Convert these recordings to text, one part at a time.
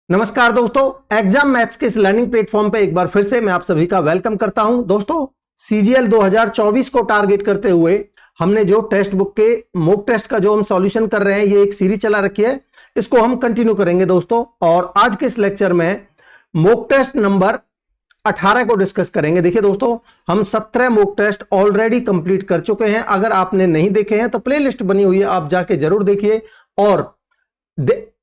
नमस्कार दोस्तों, exam maths के इस लर्निंग प्लेटफॉर्म पे एक बार फिर से मैं आप सभी का वेलकम करता हूं। दोस्तों, सीजीएल 2024 को टारगेट करते हुए हमने जो टेक्स्ट बुक के मॉक टेस्ट का जो हम सॉल्यूशन कर रहे हैं, ये एक सीरीज चला रखी है, इसको हम कंटिन्यू करेंगे दोस्तों। और आज के इस लेक्चर में मॉक टेस्ट नंबर 18 को डिस्कस करेंगे। देखिए दोस्तों, हम 17 मॉक टेस्ट ऑलरेडी कंप्लीट कर चुके हैं। अगर आपने नहीं देखे हैं तो प्लेलिस्ट बनी हुई है, आप जाके जरूर देखिए। और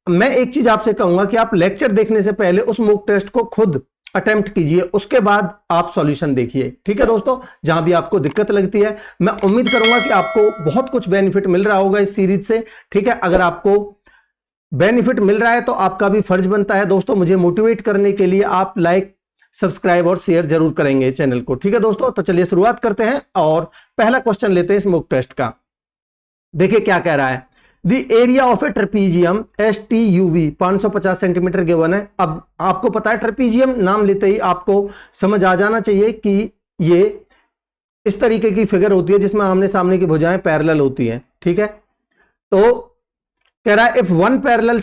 मैं एक चीज आपसे कहूंगा कि आप लेक्चर देखने से पहले उस मॉक टेस्ट को खुद अटेम्प्ट कीजिए, उसके बाद आप सॉल्यूशन देखिए। ठीक है दोस्तों, जहां भी आपको दिक्कत लगती है, मैं उम्मीद करूंगा कि आपको बहुत कुछ बेनिफिट मिल रहा होगा इस सीरीज से। ठीक है, अगर आपको बेनिफिट मिल रहा है तो आपका भी फर्ज बनता है दोस्तों, मुझे मोटिवेट करने के लिए आप लाइक, सब्सक्राइब और शेयर जरूर करेंगे चैनल को। ठीक है दोस्तों, तो चलिए शुरुआत करते हैं और पहला क्वेश्चन लेते हैं इस मॉक टेस्ट का। देखिए क्या कह रहा है। The area of a trapezium STUV 550 centimetre given है। अब आपको पता है ट्रेपीजियम नाम लेते ही आपको समझ आ जाना चाहिए कि ये इस तरीके की फिगर होती है जिसमें आमने सामने की भुजाएं पैरेलल होती हैं। ठीक है, तो कह रहा है if one parallel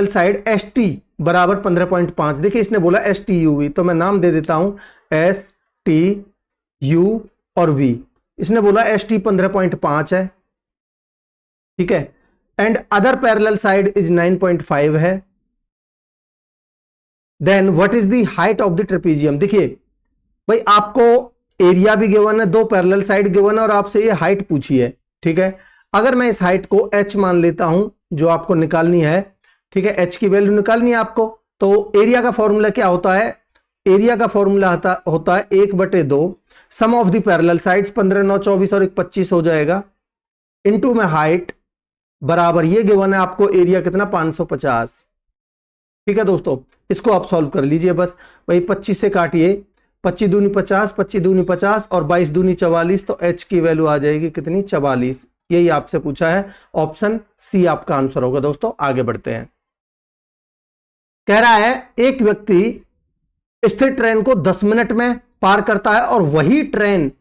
side ST बराबर 15.5। देखिए इसने बोला STUV, तो मैं नाम दे देता हूं STU और V। इसने बोला ST 15.5 है। ठीक है, and other parallel side is 9.5 है। Then what is the height of the trapezium. देखिए भाई, आपको एरिया भी गिवन है, दो पैरेलल साइड गिवन है और आपसे ये हाइट पूछी है। ठीक है, अगर मैं इस हाइट को h मान लेता हूं जो आपको निकालनी है, ठीक है, h की वैल्यू निकालनी है आपको, तो एरिया का फॉर्मूला क्या होता है? एरिया का फॉर्मूला होता है 1/2 sum of the parallel sides, 15 9 24 और 1 25 हो जाएगा, इनटू में हाइट बराबर ये गिवन है आपको एरिया कितना 550। ठीक है दोस्तों, इसको आप सॉल्व कर लीजिए बस। भाई 25 से काटिए, 25 दूनी 50, 25 दूनी 50 और 22 दूनी 44, तो h की वैल्यू आ जाएगी कितनी? 44। यही आपसे पूछा है, ऑप्शन सी आपका आंसर होगा। दोस्तों आगे बढ़ते हैं। कह रहा है एक व्यक्ति स्थिर ट्रेन को 10 मिनट में पार करता है और वही ट्रेन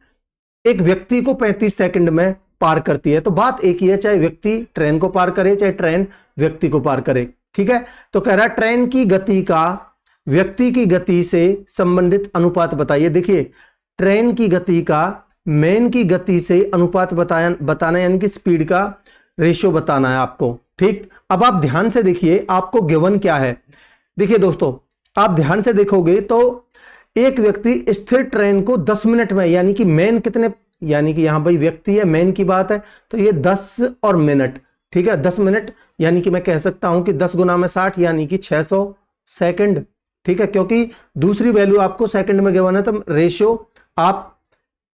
एक व्यक्ति को 35 सेकंड में पार करती है। तो बात एक ही है, चाहे व्यक्ति ट्रेन को पार करे चाहे ट्रेन व्यक्ति को पार करे। ठीक है, तो कह रहा है ट्रेन की गति का व्यक्ति की गति से संबंधित अनुपात बताइए। देखिए, ट्रेन की गति का मेन की गति से अनुपात बताना यानी कि स्पीड का रेशियो बताना है आपको। ठीक, अब आप ध्यान से देखिए आपको गिवन क्या है। देखिए दोस्तों, आप ध्यान से देखोगे तो एक व्यक्ति स्थिर ट्रेन को 10 मिनट में, यानी कि मेन कितने, यानी कि यहां भाई व्यक्ति है, मेन की बात है, तो ये 10 और मिनट। ठीक है, 10 मिनट यानी कि मैं कह सकता हूं कि 10 गुना में 60 यानी कि 600 सेकंड। ठीक है, क्योंकि दूसरी वैल्यू आपको सेकंड में गिवन है, तो रेशियो आप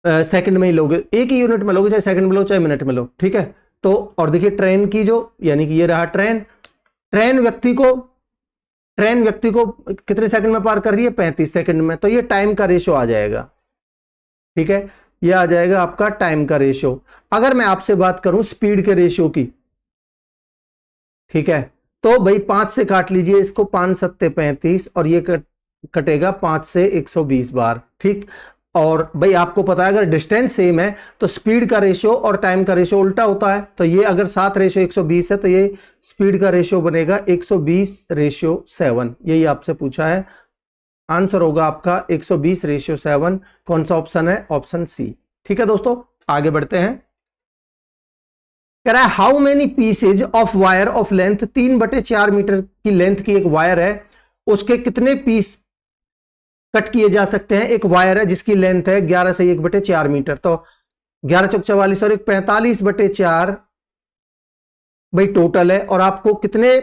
सेकंड में ही लोगे, एक ही यूनिट में लोगे, चाहे सेकंड में लो चाहे मिनट में लो। ठीक है, तो और देखिए ट्रेन की जो, यानी कि ये रहा ट्रेन व्यक्ति को कितने सेकंड में पार कर रही है? 35 सेकंड में। तो ये टाइम का रेशियो आ जाएगा। ठीक है, ये आ जाएगा आपका टाइम का रेशियो। अगर मैं आपसे बात करूं स्पीड के रेशियो की, ठीक है, तो भाई 5 से काट लीजिए इसको, 5 7 35 और ये कटेगा 5 से 120 बार। ठीक, और भाई आपको पता है अगर डिस्टेंस सेम है तो स्पीड का रेशियो और टाइम का रेशियो उल्टा होता है। तो ये अगर 7 रेशियो 120 है तो ये स्पीड का रेशियो बनेगा 120:7। यही आपसे पूछा है, आंसर होगा आपका 120:7। कौन सा ऑप्शन है? Option C. ठीक है दोस्तों, आगे बढ़ते हैं। कह रहा है how many pieces of wire of length, 3/4 metre की लेंथ की एक वायर है, उसके कितने पीस कट किए जा सकते हैं? एक वायर है जिसकी लेंथ है 11 से 1/4 मीटर, तो 11 चौक 44 और 1 45/4 भाई टोटल है। और आपको कितने,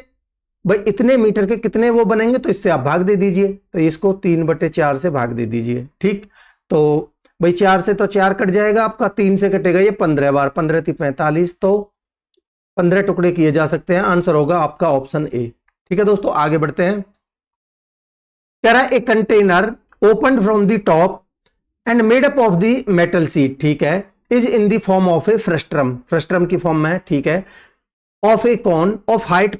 भाई इतने मीटर के कितने वो बनेंगे, तो इससे आप भाग दे दीजिए, तो इसको 3/4 से भाग दे दीजिए। ठीक, तो भाई 4 से तो 4 कट जाएगा आपका, 3 से कटेगा ये 15 बार, 15 × 45, तो 15 टुकड़े किए जा सकते हैं। आंसर होगा आपका ऑप्शन ए। ठीक है दोस्तों, आगे बढ़ते हैं। कह रहा है a container open from the top and made up of the metal sheet, ठीक है, is in the form of a frustum की फॉर्म में है। ठीक है, of a cone of height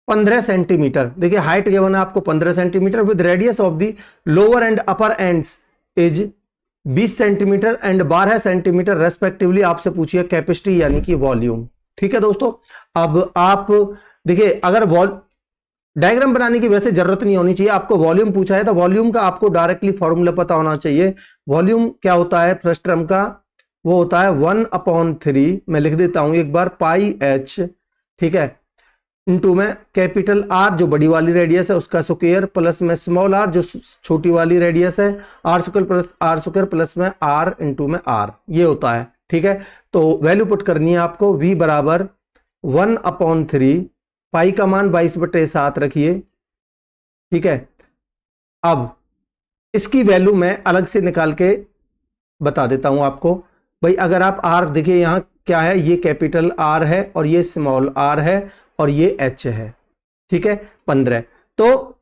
15 centimetre. देखिए हाइट गिवन है आपको 15 centimetre, with radius of the lower and upper ends is 20 centimetre and 12 centimetre respectively. आपसे पूछिए कैपेसिटी यानी कि वॉल्यूम। ठीक है दोस्तों, अब आप देखिए अगर डायग्राम बनाने की वैसे जरूरत नहीं होनी चाहिए, आपको वॉल्यूम पूछा है तो वॉल्यूम का आपको डायरेक्टली फॉर्मूला पता होना चाहिए। वॉल्यूम क्या होता है फर्स्ट टर्म का, वो होता है 1/3, मैं लिख देता हूं एक बार, पाई एच, ठीक है, इनटू में कैपिटल आर जो बड़ी वाली रेडियस है उसका स्क्वायर, प्लस में स्मॉल आर जो छोटी वाली रेडियस है, R square plus r square plus में आर इंटू में आर, ये होता है। ठीक है, तो वैल्यू पुट करनी है आपको, v बराबर 1/3, पाई का मान 22/7 रखिए। ठीक है, अब इसकी वैल्यू मैं अलग से निकाल के बता देता हूं आपको। भाई अगर आप आर देखिए, यहां क्या है, ये कैपिटल आर है और ये स्मॉल आर है और ये एच है। ठीक है, 15, तो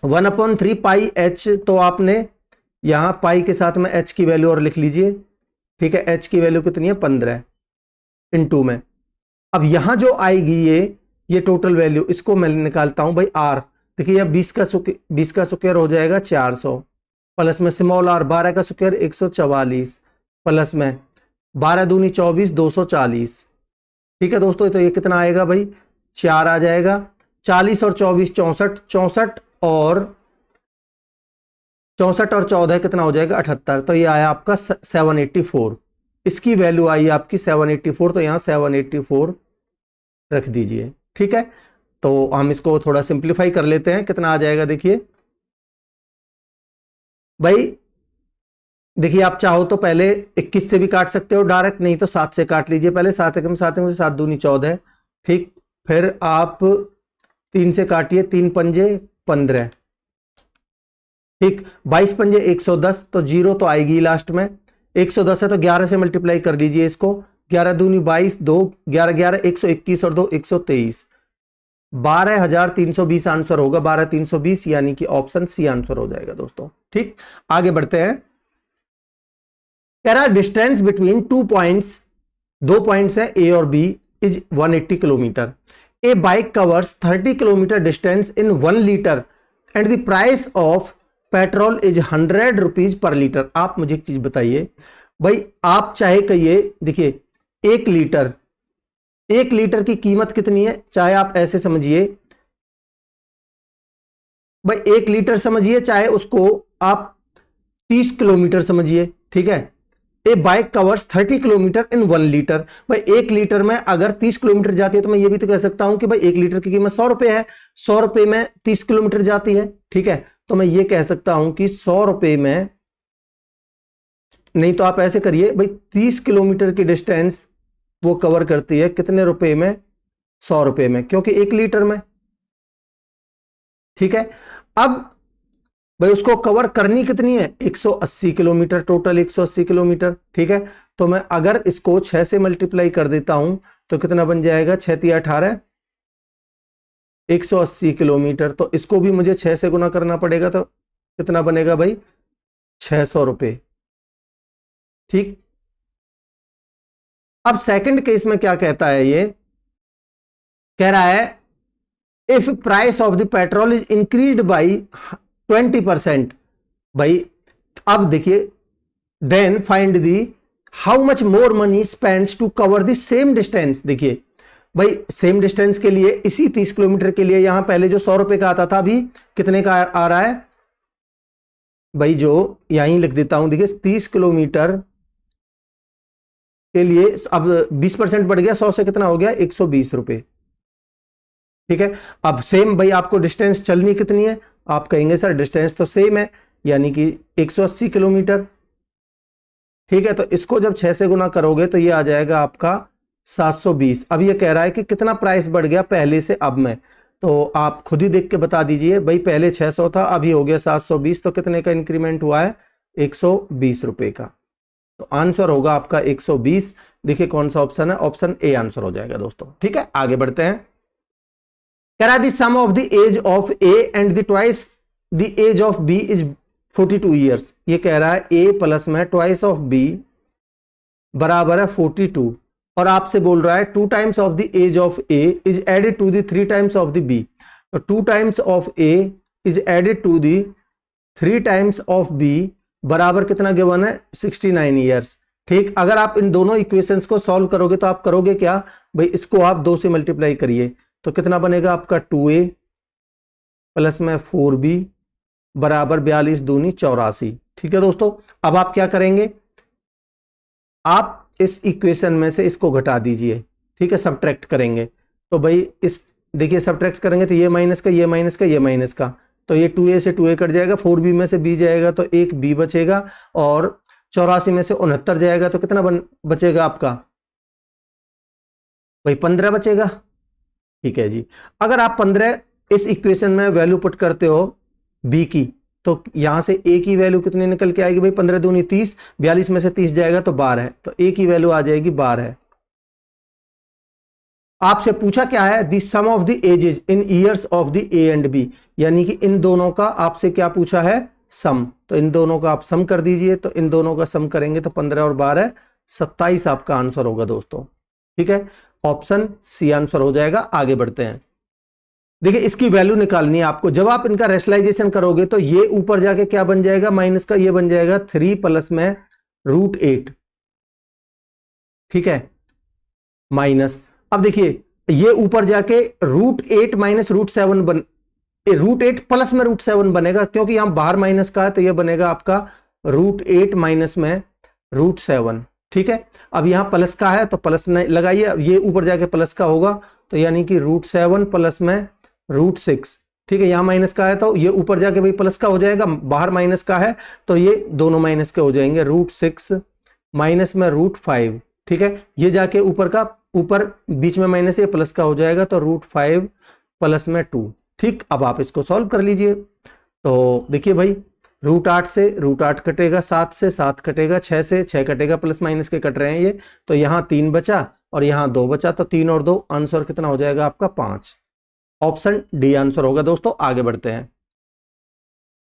1/3 पाई एच, तो आपने यहां पाई के साथ में एच की वैल्यू और लिख लीजिए। ठीक है, एच की वैल्यू कितनी है 15 इंटू में, अब यहां जो आएगी ये टोटल वैल्यू, इसको मैं निकालता हूं भाई आर। देखिए यह 20 का स्क्वायर हो जाएगा 400, प्लस में स्मॉल आर 12 का स्क्वायर 144, प्लस में 12 दूनी 24 240। ठीक है दोस्तों, तो ये कितना आएगा भाई 4 आ जाएगा, 40 और 24 64, 64 और 14 कितना हो जाएगा 78, तो ये आया आपका 784। इसकी वैल्यू आई आपकी 784, तो यहां 784 रख दीजिए। ठीक है, तो हम इसको थोड़ा सिंप्लीफाई कर लेते हैं, कितना आ जाएगा देखिए भाई। देखिए आप चाहो तो पहले 21 से भी काट सकते हो डायरेक्ट, नहीं तो 7 से काट लीजिए पहले, 7 एकम 7 में 7 दूनी 14। ठीक, फिर आप 3 से काटिए, 3 पंजे 15। ठीक, 22 पंजे 110, तो जीरो तो आएगी लास्ट में, 110 है तो 11 से मल्टीप्लाई कर लीजिए इसको, 11 दूनी 22, 2 11 11 121 और 2 123, 12,320 आंसर होगा, 12,320, यानी कि ऑप्शन सी आंसर हो जाएगा दोस्तों। ठीक, आगे बढ़ते हैं। कह रहा है डिस्टेंस बिटवीन 2 पॉइंट्स, 2 पॉइंट्स है ए और B, is 180 kilometre. A bike covers 30 kilometre distance in 1 litre and the price of petrol is 100 rupees per litre. आप मुझे एक चीज बताइए भाई, आप चाहे कहिए, देखिए 1 लीटर, 1 लीटर की कीमत कितनी है, चाहे आप ऐसे समझिए भाई 1 लीटर समझिए, चाहे उसको आप 30 किलोमीटर समझिए। ठीक है, a bike covers 30 kilometre in 1 litre. भाई 1 लीटर में अगर 30 किलोमीटर जाती है तो मैं ये भी तो कह सकता हूं कि भाई 1 लीटर की कीमत 100 रुपए है, 100 रुपए में 30 किलोमीटर जाती है। ठीक है, तो मैं ये कह सकता हूं कि 100 रुपए में, नहीं तो आप ऐसे करिए भाई 30 किलोमीटर की डिस्टेंस वो कवर करती है कितने रुपए में, 100 रुपए में, क्योंकि 1 लीटर में। ठीक है, अब भाई उसको कवर करनी कितनी है, 180 किलोमीटर, टोटल 180 किलोमीटर। ठीक है, तो मैं अगर इसको 6 से मल्टीप्लाई कर देता हूं तो कितना बन जाएगा, 6 × 18, 180 किलोमीटर, तो इसको भी मुझे 6 से गुना करना पड़ेगा, तो कितना बनेगा भाई 600 रुपए। ठीक, अब सेकंड केस में क्या कहता है, ये कह रहा है if price of the petrol is increased by 20%। भाई अब देखिए, then find the how much more money spends to cover the same distance. देखिए भाई सेम डिस्टेंस के लिए, इसी 30 किलोमीटर के लिए, यहां पहले जो 100 रुपए का आता था अभी कितने का आ रहा है भाई, जो यहीं लिख देता हूं, देखिए 30 किलोमीटर के लिए अब 20% बढ़ गया, 100 से कितना हो गया 120 रुपए। ठीक है, अब सेम भाई आपको डिस्टेंस चलनी कितनी है, आप कहेंगे सर डिस्टेंस तो सेम है, यानी कि 180 किलोमीटर। ठीक है, तो इसको जब 6 से गुना करोगे तो ये आ जाएगा आपका 720। अब ये कह रहा है कि कितना प्राइस बढ़ गया पहले से अब में, तो आप खुद ही देख के बता दीजिए भाई, पहले 600 था अभी हो गया 720, तो कितने का इंक्रीमेंट हुआ है 120 रुपए का। तो आंसर होगा आपका 120। देखिए कौन सा ऑप्शन है, ऑप्शन ए आंसर हो जाएगा दोस्तों। ठीक है, आगे बढ़ते हैं। कह रहा है the sum of the age of A and the twice the age of B is 42 years. ये कह रहा है ए प्लस में ट्वाइस ऑफ बी बराबर है 42, और आपसे बोल रहा है 2 times of the age of A is added to the 3 times of the B. तो 2 times of A is added to the 3 times of B बराबर कितना गिवन है 69 ईयर्स। ठीक, अगर आप इन दोनों इक्वेशंस को सॉल्व करोगे तो आप करोगे क्या भाई, इसको आप 2 से मल्टीप्लाई करिए, तो कितना बनेगा आपका 2a प्लस में 4b बराबर 42 दूनी 84। ठीक है दोस्तों, अब आप क्या करेंगे, आप इस इक्वेशन में से इसको घटा दीजिए। ठीक है, सब्ट्रैक्ट करेंगे तो भाई इस देखिए सब्ट्रैक्ट करेंगे तो ये माइनस का, ये माइनस का, ये माइनस का, तो ये 2a से 2a कट जाएगा, 4b में से b जाएगा तो एक b बचेगा, और 84 में से 69 जाएगा तो कितना बचेगा आपका भाई 15 बचेगा। ठीक है जी, अगर आप 15 इस इक्वेशन में वैल्यू पुट करते हो b की, तो यहां से a की वैल्यू कितनी निकल के आएगी भाई 15 दूनी 30, 42 में से 30 जाएगा तो 12 है, तो a की वैल्यू आ जाएगी 12 है। आपसे पूछा क्या है, the sum of the ages in years of the A and B, यानी कि इन दोनों का आपसे क्या पूछा है, सम। तो इन दोनों का आप सम कर दीजिए, तो इन दोनों का सम करेंगे तो 15 और 12 27 आपका आंसर होगा दोस्तों। ठीक है, ऑप्शन सी आंसर हो जाएगा। आगे बढ़ते हैं, देखिए इसकी वैल्यू निकालनी है आपको। जब आप इनका रेशनलाइजेशन करोगे तो ये ऊपर जाके क्या बन जाएगा, माइनस का ये बन जाएगा 3 प्लस में √8। ठीक है, माइनस, अब देखिए ये ऊपर जाके √8 माइनस √7 √8 प्लस में √7 बनेगा, क्योंकि यहां बाहर माइनस का है तो ये बनेगा आपका √8 माइनस में √7। ठीक है, अब यहां प्लस का है तो प्लस नहीं लगाइए, अब ये ऊपर जाके प्लस का होगा तो यानी कि √7 प्लस में √6। ठीक है, यहां माइनस का है तो ये ऊपर जाके भाई प्लस का हो जाएगा, बाहर माइनस का है तो ये दोनों माइनस के हो जाएंगे, √6 माइनस में √5। ठीक है, ये जाके ऊपर का ऊपर बीच में माइनस ये प्लस का हो जाएगा तो √5 प्लस में 2। ठीक, अब आप इसको सॉल्व कर लीजिए। तो देखिए भाई √8 से √8 कटेगा, 7 से 7 कटेगा, 6 से 6 कटेगा, प्लस माइनस के कट रहे हैं ये, तो यहां 3 बचा और यहां 2 बचा, तो 3 और 2 आंसर कितना हो जाएगा आपका 5। ऑप्शन डी आंसर होगा दोस्तों। आगे बढ़ते हैं,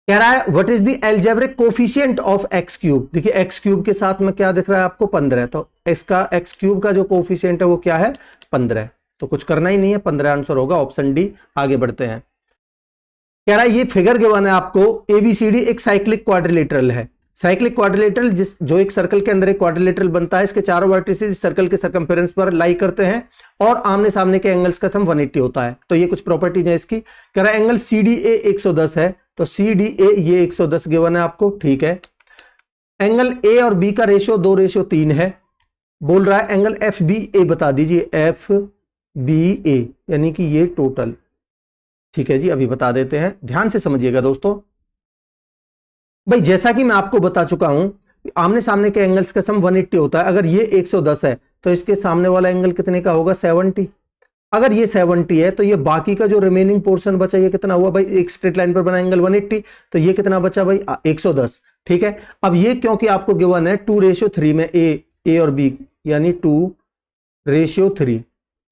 कह रहा है what is the algebraic coefficient of x cube. देखिए एक्स क्यूब के साथ में क्या दिख रहा है आपको 15, तो इसका एक्स क्यूब का जो कोफिशिएंट है वो क्या है 15, तो कुछ करना ही नहीं है, 15 आंसर होगा, ऑप्शन डी। आगे बढ़ते हैं, कह रहा है ये फिगर गिवन है आपको, एबीसीडी एक साइक्लिक क्वाड्रिलेटरल है। साइक्लिक क्वाड्रिलेटरल जो एक सर्कल के अंदर एक क्वाड्रिलेटरल बनता है, इसके चारों वर्टिसेस इस सर्कल के सर्कमफेरेंस पर लाई करते हैं और आमने सामने के एंगल्स का सम 180 होता है। तो ये कुछ प्रॉपर्टीज है इसकी। कह रहा है एंगल CDA 110 है, तो CDA ये 110 गिवन है आपको। ठीक है, एंगल A और B का रेशियो 2:3 है। बोल रहा है एंगल FBA बता दीजिए, FBA यानी कि ये टोटल। ठीक है जी, अभी बता देते हैं, ध्यान से समझिएगा दोस्तों। भाई जैसा कि मैं आपको बता चुका हूं, आमने सामने के एंगल्स का सम 180 होता है। अगर ये 110 है तो इसके सामने वाला एंगल कितने का होगा 70। अगर ये 70 है तो ये बाकी का जो रिमेनिंग पोर्शन बचा ये कितना हुआ भाई, एक स्ट्रेट लाइन पर बना एंगल 180, तो ये कितना बचा भाई 110। ठीक है, अब ये क्योंकि आपको गिवन है 2:3 में ए और बी, यानी 2:3।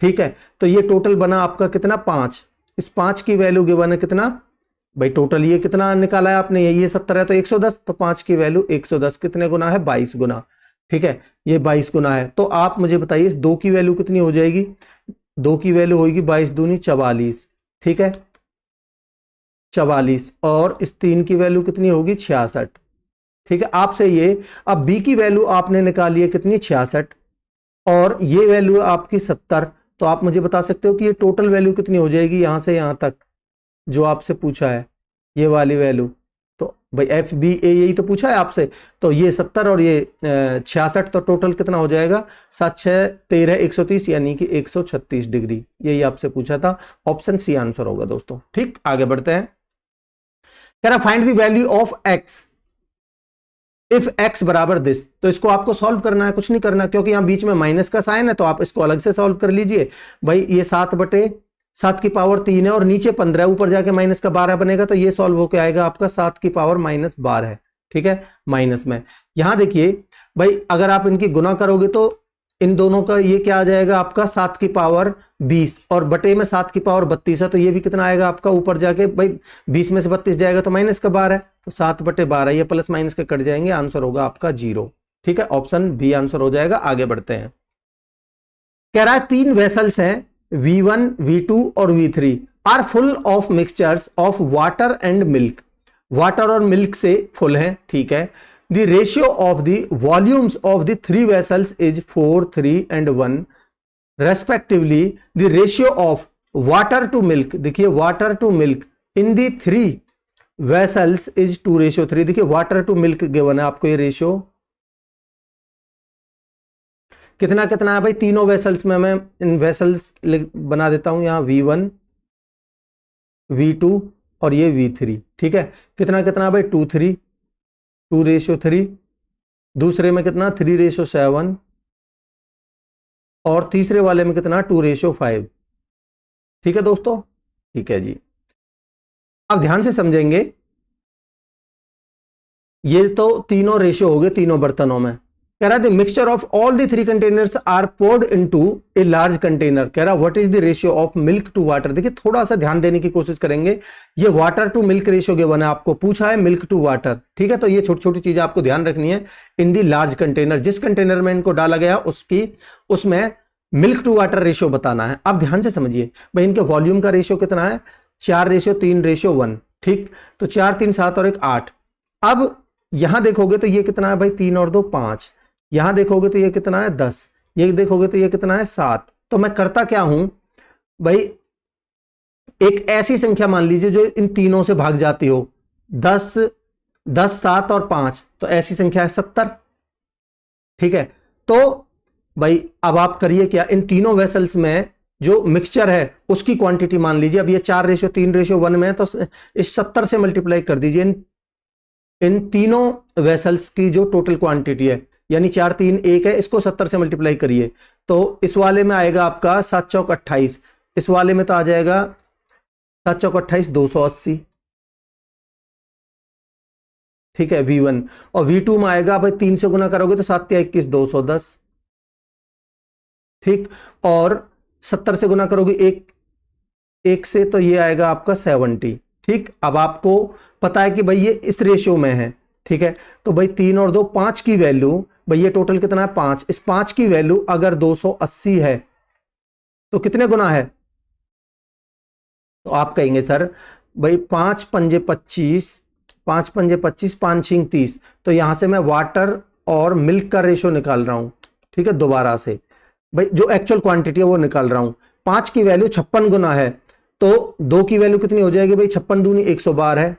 ठीक है, तो ये टोटल बना आपका कितना 5। इस 5 की वैल्यू गिवन है कितना भाई, टोटल ये कितना निकाला है आपने, ये 70 है तो 110, तो 5 की वैल्यू 110 कितने गुना है 22 गुना। ठीक है, ये 22 गुना है। तो आप मुझे बताइए इस 2 की वैल्यू कितनी हो जाएगी, 2 की वैल्यू होगी 22 दूनी 44। ठीक है, 44, और इस 3 की वैल्यू कितनी होगी 66। ठीक है, आपसे ये अब b की वैल्यू आपने निकाली है कितनी 66 और ये वैल्यू आपकी 70, तो आप मुझे बता सकते हो कि ये टोटल वैल्यू कितनी हो जाएगी यहां से यहां तक जो आपसे पूछा है, ये वाली वैल्यू। तो भाई FBA यही तो पूछा है आपसे, तो ये 70 और ये 66, तो टोटल कितना हो जाएगा 7 6 13 130, यानी कि 136 डिग्री, यही आपसे पूछा था। ऑप्शन सी आंसर होगा दोस्तों। ठीक, आगे बढ़ते हैं, कह रहा find the value of x if x बराबर दिस। तो इसको आपको सॉल्व करना है, कुछ नहीं करना, क्योंकि यहां बीच में माइनस का साइन है, तो आप इसको अलग से सॉल्व कर लीजिए। भाई ये 7/7 की पावर 3 है और नीचे 15, ऊपर जाके माइनस का 12 बनेगा, तो ये सॉल्व होकर आएगा आपका 7 की पावर -12 है। ठीक है, माइनस में यहां देखिए भाई अगर आप इनकी गुना करोगे तो इन दोनों का ये क्या आ जाएगा आपका 7 की पावर 20 और बटे में 7 की पावर 32 है, तो ये भी कितना आएगा आपका ऊपर जाके भाई 20 में से 32 जाएगा तो माइनस का 12 है, तो 7/12, ये प्लस माइनस के कट जाएंगे, आंसर होगा आपका 0। ठीक है, ऑप्शन बी आंसर हो जाएगा। आगे बढ़ते हैं, कह रहा है 3 वेसल्स हैं V1 V2 और V3 are full of mixtures of water and milk. Water और मिल्क से फुल है। ठीक है, the ratio of the volumes of the 3 vessels is 4 3 and 1 respectively. The ratio of water to milk, देखिए water to milk in the 3 vessels is 2:3। देखिए water to milk given है आपको, ये रेशियो कितना कितना है भाई, तीनों वेसल्स में मैं इन वेसल्स बना देता हूं यहां V1 V2 और ये V3, ठीक है। कितना कितना भाई 2:3, दूसरे में कितना 3:7 और तीसरे वाले में कितना 2:5, ठीक है दोस्तों, ठीक है जी। अब ध्यान से समझेंगे, ये तो तीनों रेशियो हो गए तीनों बर्तनों में। कह रहा है mixture of all the 3 containers are poured into a large container. कह रहा what is the ratio of milk to water. देखिए थोड़ा सा ध्यान देने की कोशिश करेंगे, ये water to milk ratio given है, आपको पूछा है मिल्क टू वाटर, ठीक है। तो ये छोटी छोटी चीजें आपको ध्यान रखनी है। इन दी लार्ज कंटेनर, जिस कंटेनर में इनको डाला गया उसमें मिल्क टू वाटर रेशियो बताना है। अब ध्यान से समझिए भाई, इनके वॉल्यूम का रेशियो कितना है 4:3:1, ठीक। तो 4 3 7 और 1 8। अब यहां देखोगे तो ये कितना है भाई 3 और 2 5, यहां देखोगे तो ये कितना है 10, ये देखोगे तो ये कितना है 7। तो मैं करता क्या हूं भाई, एक ऐसी संख्या मान लीजिए जो इन तीनों से भाग जाती हो, 10 10 7 और 5, तो ऐसी संख्या है 70, ठीक है। तो भाई अब आप करिए क्या, इन तीनों वेसल्स में जो मिक्सचर है उसकी क्वांटिटी मान लीजिए, अब ये 4:3:1 में है, तो इस 70 से मल्टीप्लाई कर दीजिए इन तीनों वेसल्स की जो टोटल क्वांटिटी है, यानी 4 3 1 है, इसको 70 से मल्टीप्लाई करिए। तो इस वाले में आएगा आपका 7 चौक 28, इस वाले में तो आ जाएगा 7 चौक 28 280, ठीक है V1। और V2 में आएगा भाई 3 से गुना करोगे तो 7 या 21 210, ठीक। और 70 से गुना करोगे एक से, तो ये आएगा आपका 70, ठीक। अब आपको पता है कि भाई ये इस रेशियो में है, ठीक है। तो भाई 3 और 2 5 की वैल्यू, भाई ये टोटल कितना है 5, इस 5 की वैल्यू अगर 280 है तो कितने गुना है। तो आप कहेंगे सर भाई 5 पंजे 25, 5 पंजे 25, 5 छिंग 30, तो यहां से मैं वाटर और मिल्क का रेशियो निकाल रहा हूं, ठीक है। दोबारा से भाई जो एक्चुअल क्वांटिटी है वो निकाल रहा हूं। 5 की वैल्यू 56 गुना है, तो 2 की वैल्यू कितनी हो जाएगी भाई 56 दूनी 112 है,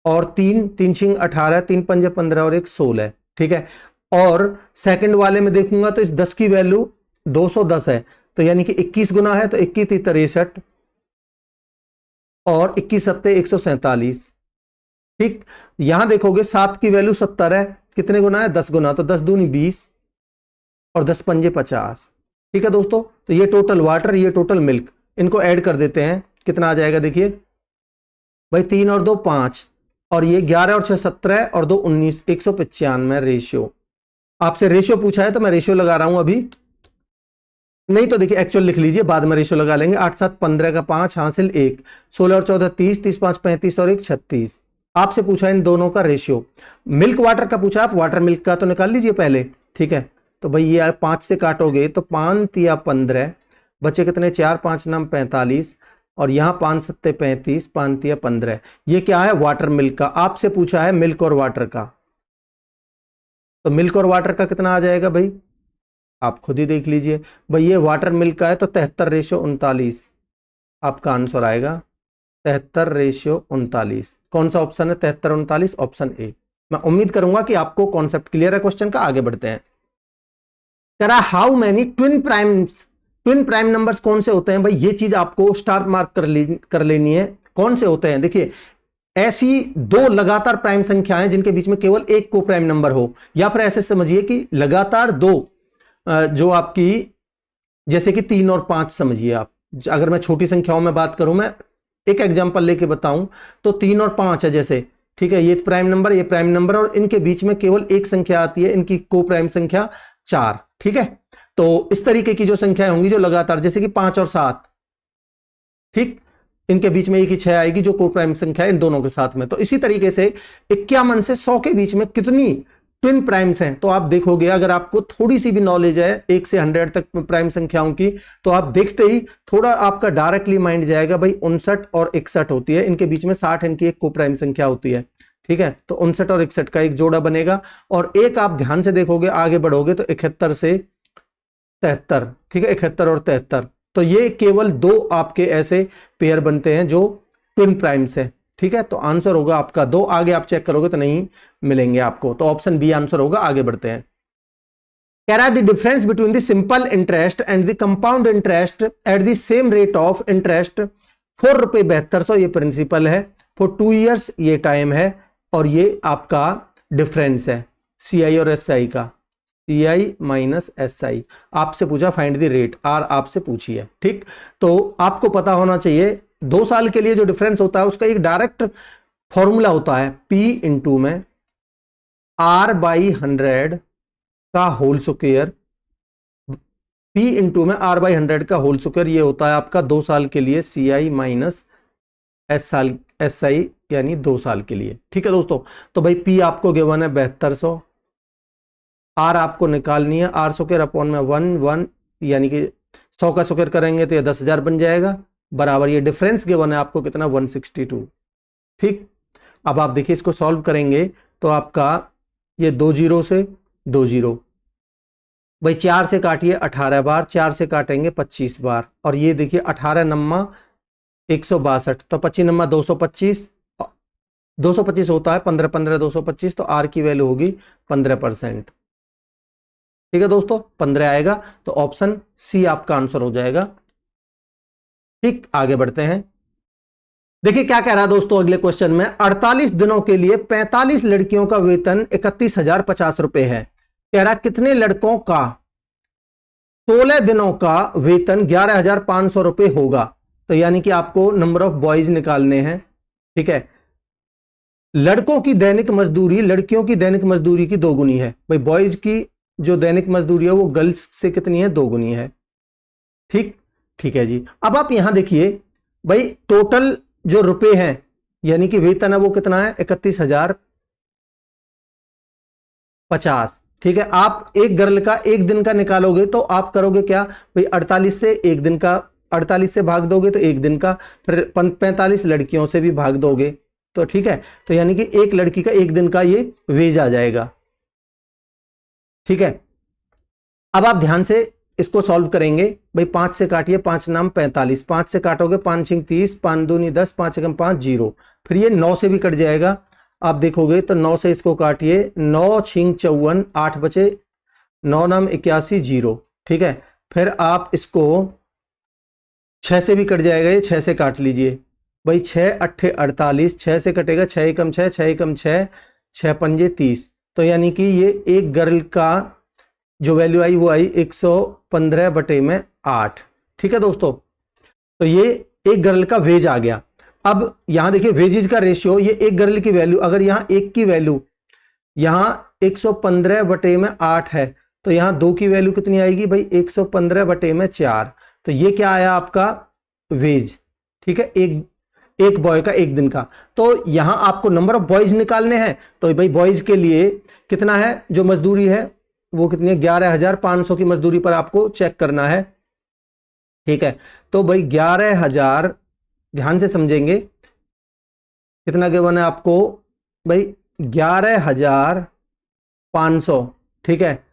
और 3 3 छिंग 18, 3 पंजे 15 और 1 16, ठीक है। और सेकंड वाले में देखूंगा तो इस 10 की वैल्यू 210 है, तो यानी कि 21 गुना है, तो 21 3 63 और 21 सत्ते 147, ठीक। यहां देखोगे 7 की वैल्यू 70 है, कितने गुना है 10 गुना, तो 10 दूनी 20 और 10 पंजे 50, ठीक है दोस्तों। तो ये टोटल वाटर, ये टोटल मिल्क, इनको ऐड कर देते हैं, कितना आ जाएगा देखिए भाई 3 और 2 5, और ये 11 और 6 17 और 2 19, 195 रेशियो। आपसे रेशियो पूछा है तो मैं रेशियो लगा रहा हूं अभी, नहीं तो देखिए एक्चुअल लिख लीजिए, बाद में रेशियो लगा लेंगे। 8 7 15 का 5 हासिल 1, 16 और 14 30, 30 5 35 और 1 36। आपसे पूछा इन दोनों का रेशियो, मिल्क वाटर का पूछा, आप वाटर मिल्क का तो निकाल लीजिए पहले, ठीक है। तो भाई ये 5 से काटोगे तो 5 तिया 15, बचे कितने 4 5 9 45, और यहां 5 सत्ते 35, 5 तिया 15। ये क्या है वाटर मिल्क का, आपसे पूछा है मिल्क और वाटर का। तो मिल्क और वाटर का कितना आ जाएगा भाई, आप खुद ही देख लीजिए। भाई ये वाटर मिल्क का है तो 73:39 आपका आंसर आएगा, 73:39। कौन सा ऑप्शन है 73:39, ऑप्शन ए। मैं उम्मीद करूंगा कि आपको कॉन्सेप्ट क्लियर है क्वेश्चन का। आगे बढ़ते हैं। कह रहा how many twin prime numbers कौन से होते हैं भाई, ये चीज आपको स्टार मार्क कर लेनी है। कौन से होते हैं, देखिए ऐसी 2 लगातार प्राइम संख्याएं जिनके बीच में केवल एक को प्राइम नंबर हो, या फिर ऐसे समझिए कि लगातार 2 जो आपकी, जैसे कि 3 और 5 समझिए आप। अगर मैं छोटी संख्याओं में बात करूं, मैं एक एग्जांपल लेके बताऊं, तो 3 और 5 है जैसे, ठीक है। ये प्राइम नंबर, ये प्राइम नंबर, और इनके बीच में केवल एक संख्या आती है, इनकी को प्राइम संख्या 4, ठीक है। तो इस तरीके की जो संख्याएं होंगी जो लगातार, जैसे कि 5 और 7, ठीक, इनके बीच में एक ही 6 आएगी जो को प्राइम संख्या है इन दोनों के साथ में। तो इसी तरीके से 51 से 100 के बीच में कितनी ट्विन प्राइम्स हैं, तो आप देखोगे अगर आपको थोड़ी सी भी नॉलेज है 1 से 100 तक प्राइम संख्याओं की, तो आप देखते ही थोड़ा आपका डायरेक्टली माइंड जाएगा भाई 59 और 61 होती है, इनके बीच में 60 इनकी एक को प्राइम संख्या होती है, ठीक है। तो 59 और 61 का एक जोड़ा बनेगा। और एक आप ध्यान से देखोगे, आगे बढ़ोगे तो 71 से 73, ठीक है, 71 और 73, तो ये केवल 2 आपके ऐसे पेयर बनते हैं जो ट्विन प्राइम्स है। ठीक है, तो आंसर होगा आपका 2। आगे आप चेक करोगे तो नहीं मिलेंगे आपको, तो ऑप्शन बी आंसर होगा। आगे बढ़ते हैं। कह रहा है the difference between the simple interest and the compound interest at the same rate of interest ₹4.72 ये प्रिंसिपल है, फॉर 2 ईयर्स ये टाइम है, और ये आपका डिफरेंस है CI और SI का, CI माइनस SI। आपसे पूछा फाइंड द रेट, R आपसे पूछी है। ठीक, तो आपको पता होना चाहिए 2 साल के लिए जो डिफरेंस होता है उसका एक डायरेक्ट फॉर्मूला होता है, P इंटू में R/100 का होल स्क्वायर, P इंटू में R/100 का होल स्क्वायर, ये होता है आपका 2 साल के लिए CI माइनस SI यानी 2 साल के लिए। ठीक है दोस्तों, तो भाई P आपको गिवन है 7200, R आपको निकालनी है, R स्क्वायर अपॉन में 1 यानी कि 100 का स्क्वायर करेंगे तो ये 10,000 बन जाएगा, बराबर ये डिफरेंस गिवन है आपको कितना 162। ठीक, अब आप देखिए इसको सॉल्व करेंगे तो आपका ये 2 जीरो से 2 जीरो, भाई 4 से काटिए 18 बार, 4 से काटेंगे 25 बार, और ये देखिए 18 नम्मा 162, तो 25 नम्मा 225 होता है, 15 15 225, तो R की वैल्यू होगी 15%। ठीक है दोस्तों, 15 आएगा, तो ऑप्शन सी आपका आंसर हो जाएगा। ठीक, आगे बढ़ते हैं। देखिए क्या कह रहा है दोस्तों अगले क्वेश्चन में, 48 दिनों के लिए 45 लड़कियों का वेतन 31,050 रुपए है। कह रहा कितने लड़कों का 16 दिनों का वेतन 11,500 रुपए होगा। तो यानी कि आपको नंबर ऑफ बॉयज निकालने हैं। ठीक है, लड़कों की दैनिक मजदूरी लड़कियों की दैनिक मजदूरी की 2 गुनी है। भाई बॉयज की जो दैनिक मजदूरी है वो गर्ल्स से कितनी है, 2 गुनी है। ठीक, ठीक है जी। अब आप यहां देखिए भाई टोटल जो रुपए हैं यानी कि वेतन है वो कितना है 31,050। ठीक है, आप एक गर्ल का एक दिन का निकालोगे तो आप करोगे क्या भाई 48 से एक दिन का, 48 से भाग दोगे तो एक दिन का, फिर 45 लड़कियों से भी भाग दोगे तो ठीक है, तो यानी कि एक लड़की का एक दिन का ये वेज आ जाएगा। ठीक है, अब आप ध्यान से इसको सॉल्व करेंगे। भाई 5 से काटिए, 5 नाम 45, 5 से काटोगे 5 छिंग 30, 5 दूनी 10, 5 एकम 5 0, फिर ये 9 से भी कट जाएगा। आप देखोगे तो 9 से इसको काटिए, 9 छिंग 54, 8 बचे, 9 नाम 81 0। ठीक है, फिर आप इसको 6 से भी कट जाएगा, ये 6 से काट लीजिए। भाई 6 अट्ठे 48, 6 से कटेगा 6 एकम 6, 6 एकम 6, 6 पंजे 30, तो यानी कि ये एक गर्ल का जो वैल्यू आई वो आई 115/8। ठीक है दोस्तों, तो ये एक गर्ल का वेज आ गया। अब यहां देखिए वेजेज का रेशियो, ये एक गर्ल की वैल्यू, अगर यहां एक की वैल्यू यहां 115/8 है तो यहां 2 की वैल्यू कितनी आएगी भाई 115/4, तो ये क्या आया आपका वेज। ठीक है, एक बॉय का एक दिन का। तो यहां आपको नंबर ऑफ बॉयज निकालने हैं, तो भाई बॉयज के लिए कितना है जो मजदूरी है वो कितनी है 11,500 की मजदूरी पर आपको चेक करना है। ठीक है, तो भाई 11,000 ध्यान से समझेंगे कितना गिवन है आपको भाई 11,500। ठीक है,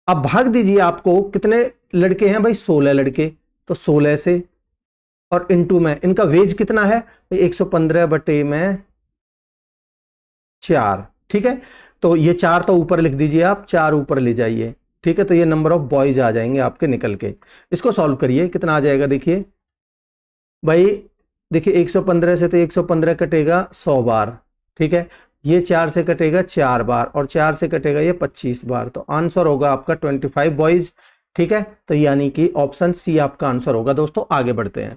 अब भाग दीजिए आपको कितने लड़के हैं भाई 16 लड़के, तो 16 से और इनटू में इनका वेज कितना है भाई 115/4। ठीक है, तो ये 4 तो ऊपर लिख दीजिए, आप 4 ऊपर ले जाइए। ठीक है, तो ये नंबर ऑफ बॉयज आ जाएंगे आपके निकल के। इसको सॉल्व करिए, कितना आ जाएगा देखिए भाई, देखिए 115 से तो 115 कटेगा 100 बार। ठीक है, ये 4 से कटेगा 4 बार और 4 से कटेगा ये 25 बार, तो आंसर होगा आपका 25 बॉयज। ठीक है, तो यानी कि ऑप्शन सी आपका आंसर होगा। दोस्तों आगे बढ़ते हैं।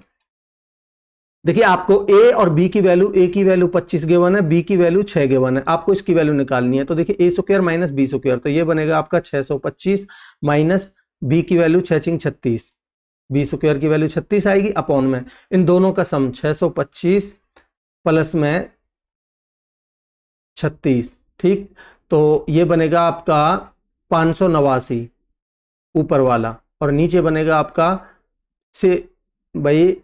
देखिए आपको ए और बी की वैल्यू, ए की वैल्यू 25 गिवन है, बी की वैल्यू 6 गिवन है, आपको इसकी वैल्यू निकालनी है। तो देखिए ए स्क्वायर माइनस बी स्क्वायर, तो ये बनेगा आपका 625 माइनस बी की वैल्यू 6 छिंग 36, बी स्क्वायर की वैल्यू 36 आएगी, अपॉन में इन दोनों का सम 625 प्लस में 36। ठीक, तो ये बनेगा आपका 589 ऊपर वाला, और नीचे बनेगा आपका से भाई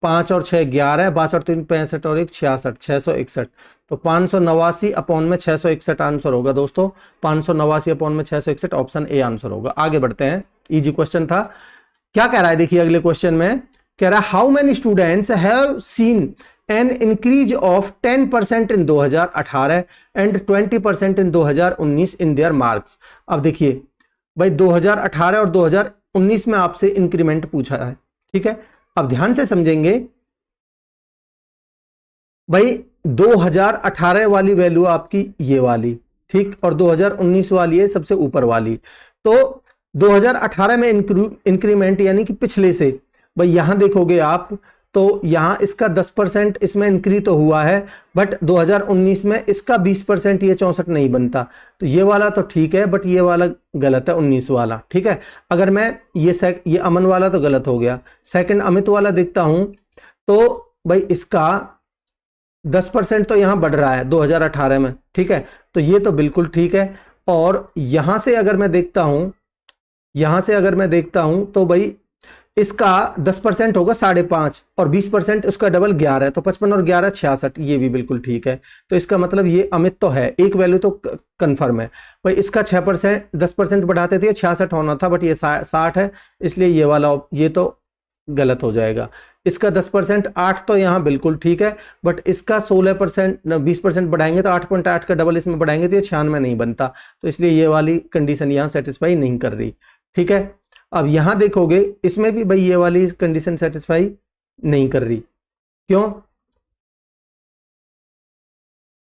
5 और 6 11, 62 3 65 और 1 66, 661, तो 589 अपॉन में 661 आंसर होगा दोस्तों। 589 अपॉन में 661 ऑप्शन ए आंसर होगा। आगे बढ़ते हैं, इजी क्वेश्चन था। क्या कह रहा है देखिए अगले क्वेश्चन में, कह रहा है how many students have seen an increase of 10% in 2018 and 20% in 2019 in their marks. अब देखिए भाई 2018 और 2019 में आपसे इंक्रीमेंट पूछा है, ठीक है। अब ध्यान से समझेंगे भाई, 2018 वाली वैल्यू आपकी ये वाली, ठीक, और 2019 वाली है सबसे ऊपर वाली। तो 2018 में इंक्रीमेंट यानी कि पिछले से, भाई यहां देखोगे आप तो यहां इसका 10% इसमें इंक्रीज तो हुआ है, बट 2019 में इसका 20% ये 64 नहीं बनता। तो ये वाला तो ठीक है, बट ये वाला गलत है, 19 वाला, ठीक है। अगर मैं ये अमन वाला तो गलत हो गया, सेकंड अमित वाला देखता हूं तो भाई इसका 10% तो यहां बढ़ रहा है 2018 में, ठीक है। तो ये तो बिल्कुल ठीक है। और यहां से अगर मैं देखता हूं तो भाई इसका 10% होगा 5.5 और 20% उसका डबल 11 है, तो 55 और 11 66, ये भी बिल्कुल ठीक है। तो इसका मतलब ये अमित तो है, एक वैल्यू तो कंफर्म है भाई। इसका 6% 10% बढ़ाते थे 66 होना था, बट ये 60 है, इसलिए ये वाला ये तो गलत हो जाएगा। इसका 10% 8 तो यहाँ बिल्कुल ठीक है, बट इसका 16% 20% बढ़ाएंगे तो 8.8 का डबल इसमें बढ़ाएंगे तो ये 96 नहीं बनता, तो इसलिए ये वाली कंडीशन यहाँ सेटिस्फाई नहीं कर रही, ठीक है। अब यहां देखोगे इसमें भी भाई ये वाली कंडीशन सेटिस्फाई नहीं कर रही, क्यों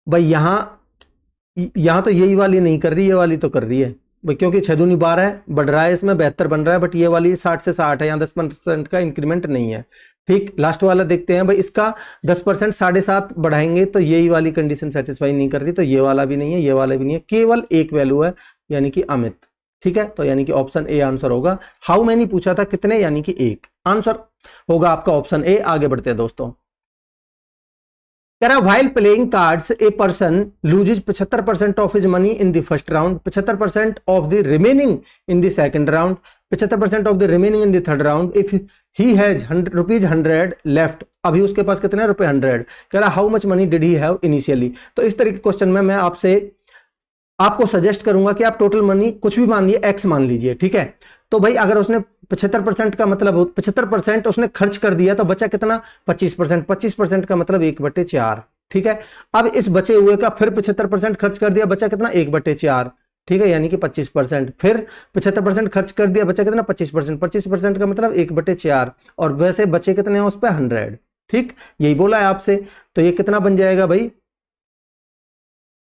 भाई? यहां तो यही वाली नहीं कर रही, ये वाली तो कर रही है भाई, क्योंकि 6 दूनी 12 है, बढ़ रहा है इसमें 72 बन रहा है, बट ये वाली 60 से 60 है, यहाँ 10% का इंक्रीमेंट नहीं है, ठीक। लास्ट वाला देखते हैं भाई, इसका 10% 7.5 बढ़ाएंगे तो यही वाली कंडीशन सेटिस्फाई नहीं कर रही, तो ये वाला भी नहीं है, ये वाला भी नहीं है, केवल एक वैल्यू है यानी कि अमित, ठीक है। तो यानी कि ऑप्शन ए आंसर होगा। हाउ मैनी पूछा था, कितने, यानी कि एक, आंसर होगा आपका ऑप्शन ए। आगे बढ़ते हैं दोस्तों, कह रहा while playing cards a person loses 75% of his money in the first round, 75% of the remaining in the second round, 75% of the remaining in the third round, if he has ₹100 left, अभी उसके पास कितने रुपए 100, कह रहा how much money did he have initially. तो इस तरह के क्वेश्चन में मैं आपको सजेस्ट करूंगा कि आप टोटल मनी कुछ भी मान लीजिए, एक्स मान लीजिए, ठीक है। तो भाई अगर उसने 75% का मतलब 75% उसने खर्च कर दिया तो बचा कितना 25%, 25% का मतलब 1/4, ठीक है। अब इस बचे हुए का फिर 75% खर्च कर दिया, बचा कितना 1/4, ठीक है, यानी कि 25%, फिर 75% खर्च कर दिया, बचा कितना 25%, 25% का मतलब 1/4, और वैसे बचे कितने हैं उस पर 100, ठीक, यही बोला है आपसे। तो ये कितना बन जाएगा भाई,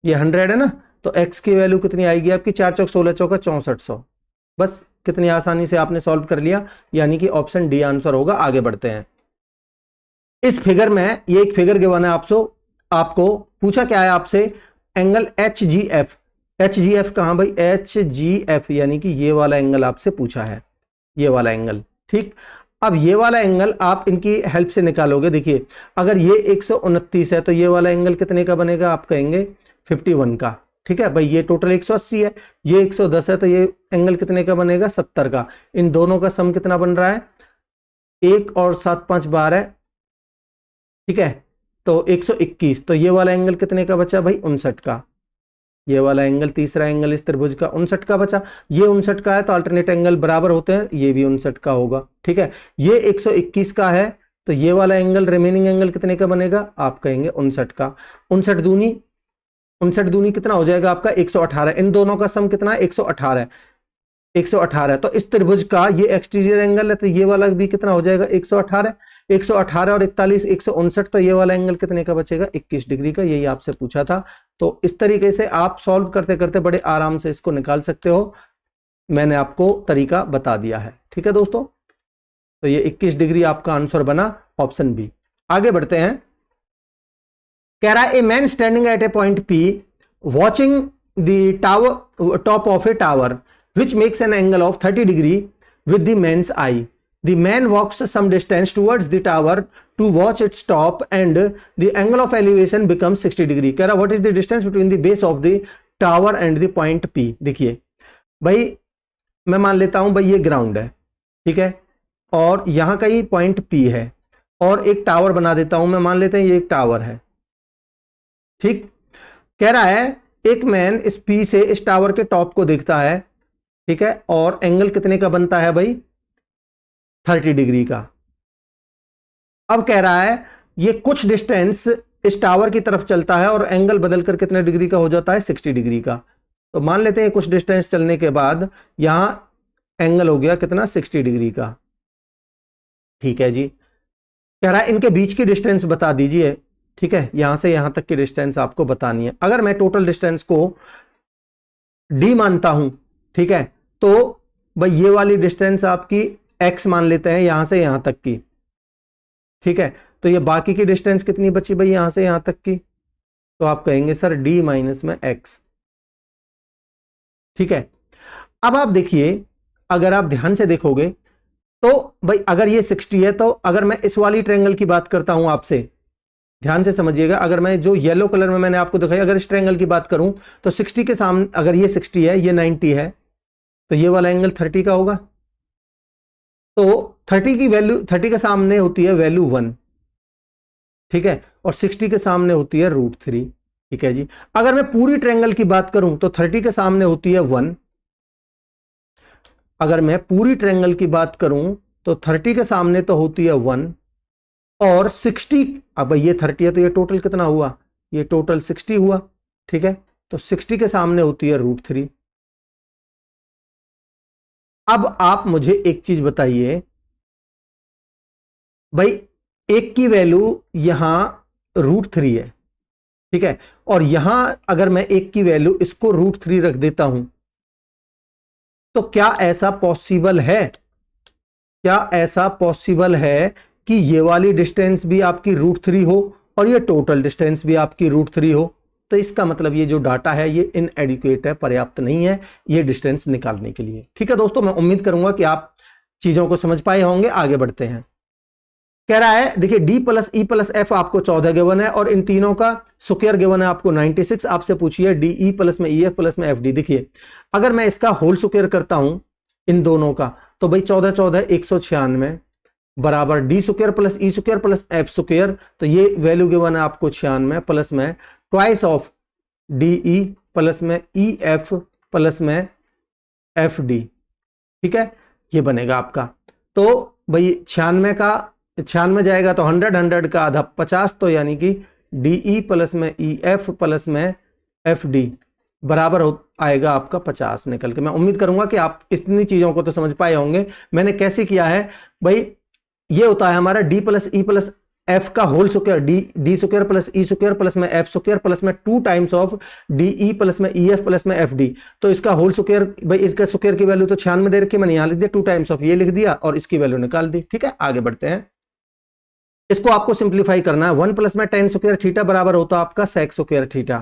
ये 100 है ना, तो x की वैल्यू कितनी आएगी आपकी, 4 चौक 16 चौका 6400। बस कितनी आसानी से आपने सॉल्व कर लिया, यानी कि ऑप्शन डी आंसर होगा। आगे बढ़ते हैं। इस फिगर में ये एक फिगर गिवन है आपको पूछा क्या है आपसे, एंगल HGF। HGF कहां भाई, HGF यानी कि ये वाला एंगल आपसे पूछा है, ये वाला एंगल, ठीक। अब ये वाला एंगल आप इनकी हेल्प से निकालोगे। देखिए अगर ये 129 है तो ये वाला एंगल कितने का बनेगा, आप कहेंगे 51 का, ठीक है भाई। ये टोटल 180 है, ये 110 है, तो ये एंगल कितने का बनेगा 70 का। इन दोनों का सम कितना बन रहा है, 1 और 7 5 12, ठीक है, तो 121। तो ये वाला एंगल कितने का बचा भाई, 59 का। ये वाला एंगल, तीसरा एंगल इस त्रिभुज का 59 का बचा। ये 59 का है तो अल्टरनेट एंगल बराबर होते हैं, ये भी 59 का होगा, ठीक है। ये 121 का है तो ये वाला एंगल रिमेनिंग एंगल कितने का बनेगा, आप कहेंगे 59 का। 59 दूनी कितना हो जाएगा आपका 118। इन दोनों का सम कितना है 118, 118। तो इस त्रिभुज का ये एक्सटीरियर एंगल है, तो ये वाला भी कितना हो जाएगा 118, 118 और 41 159। तो ये वाला एंगल कितने का बचेगा 21 डिग्री का, यही आपसे पूछा था। तो इस तरीके से आप सॉल्व करते करते बड़े आराम से इसको निकाल सकते हो, मैंने आपको तरीका बता दिया है, ठीक है दोस्तों। तो ये 21 डिग्री आपका आंसर बना, ऑप्शन बी। आगे बढ़ते हैं। कह रहा है a man standing at A point P watching the tower top of A tower which makes an angle of 30 degree with the man's eye. The man walks some distance towards the tower to watch its top and the angle of elevation becomes 60 degree. कह रहा what is the distance between the base of the tower and the point P? देखिए भाई मैं मान लेता हूं भाई ये ग्राउंड है, ठीक है, और यहां का ही पॉइंट P है, और एक टावर बना देता हूं मैं, मान लेते हैं ये एक टावर है, ठीक। कह रहा है एक मैन इस P से इस टावर के टॉप को देखता है, ठीक है, और एंगल कितने का बनता है भाई 30 डिग्री का। अब कह रहा है ये कुछ डिस्टेंस इस टावर की तरफ चलता है और एंगल बदलकर कितने डिग्री का हो जाता है, 60 डिग्री का। तो मान लेते हैं कुछ डिस्टेंस चलने के बाद यहां एंगल हो गया कितना, 60 डिग्री का। ठीक है जी, कह रहा है इनके बीच की डिस्टेंस बता दीजिए। ठीक है, यहां से यहां तक की डिस्टेंस आपको बतानी है। अगर मैं टोटल डिस्टेंस को d मानता हूं, ठीक है, तो भाई ये वाली डिस्टेंस आपकी x मान लेते हैं यहां से यहां तक की। ठीक है, तो ये बाकी की डिस्टेंस कितनी बची भाई यहां से यहां तक की, तो आप कहेंगे सर d माइनस में x। ठीक है, अब आप देखिए, अगर आप ध्यान से देखोगे तो भाई अगर ये 60 है, तो अगर मैं इस वाली ट्रायंगल की बात करता हूं आपसे, ध्यान से समझिएगा, अगर मैं जो येलो कलर में मैंने आपको दिखाया, अगर इस ट्रायंगल की बात करूं तो 60 के सामने, अगर ये 60 है, ये 90 है, तो ये वाला एंगल 30 का होगा। तो 30 की वैल्यू, 30 के सामने होती है वैल्यू 1, ठीक है, और 60 के सामने होती है √3। ठीक है जी, अगर मैं पूरी ट्रायंगल की बात करूं तो 30 के सामने होती है 1, अगर मैं पूरी ट्रायंगल की बात करूं तो 30 के सामने तो होती है 1 और 60, अब ये 30 है तो ये टोटल कितना हुआ, ये टोटल 60 हुआ। ठीक है, तो 60 के सामने होती है √3। अब आप मुझे एक चीज बताइए भाई, एक की वैल्यू यहां √3 है, ठीक है, और यहां अगर मैं एक की वैल्यू इसको √3 रख देता हूं, तो क्या ऐसा पॉसिबल है, क्या ऐसा पॉसिबल है कि ये वाली डिस्टेंस भी आपकी √3 हो और ये टोटल डिस्टेंस भी आपकी √3 हो? तो इसका मतलब ये जो डाटा है ये इनएडिक्वेट है, पर्याप्त नहीं है ये डिस्टेंस निकालने के लिए। ठीक है दोस्तों, मैं उम्मीद करूंगा कि आप चीजों को समझ पाए होंगे। आगे बढ़ते हैं। कह रहा है देखिए d plus e plus F आपको 14 गिवन है और इन तीनों का स्क्वायर गिवन है आपको 96। आपसे पूछिए डी ई प्लस में ई एफ प्लस में एफ डी। देखिए अगर मैं इसका होल स्क्वायर करता हूं इन दोनों का, तो भाई 14 14 196 बराबर D square plus e square plus F square, तो ये वैल्यू गिवन है आपको 96 प्लस में twice of d e plus में ई एफ प्लस में एफ डी। ठीक है, ये बनेगा आपका। तो भाई 96 का 96 जाएगा तो 100, 100 का आधा 50, तो यानी कि डी ई प्लस में ई एफ प्लस में एफ डी बराबर आएगा आपका 50 निकल के। मैं उम्मीद करूंगा कि आप इतनी चीजों को तो समझ पाए होंगे। मैंने कैसे किया है भाई, ये होता है हमारा d plus e plus f का whole square, d square plus e square plus में एफ स्क्वायर प्लस में 2 times of d e plus में ई एफ प्लस में एफ डी। तो इसका होल स्क्वायर, भाई इसका स्क्वायर की वैल्यू तो 96 दे रखी, मैंने यहां लिख दिया 2 टाइम्स ऑफ ये लिख दिया और इसकी वैल्यू निकाल दी। ठीक है, आगे बढ़ते हैं। इसको आपको सिंप्लीफाई करना है। 1 प्लस में टेन स्क्वायर थीटा बराबर होता है आपका सेक स्क्वायर थीटा।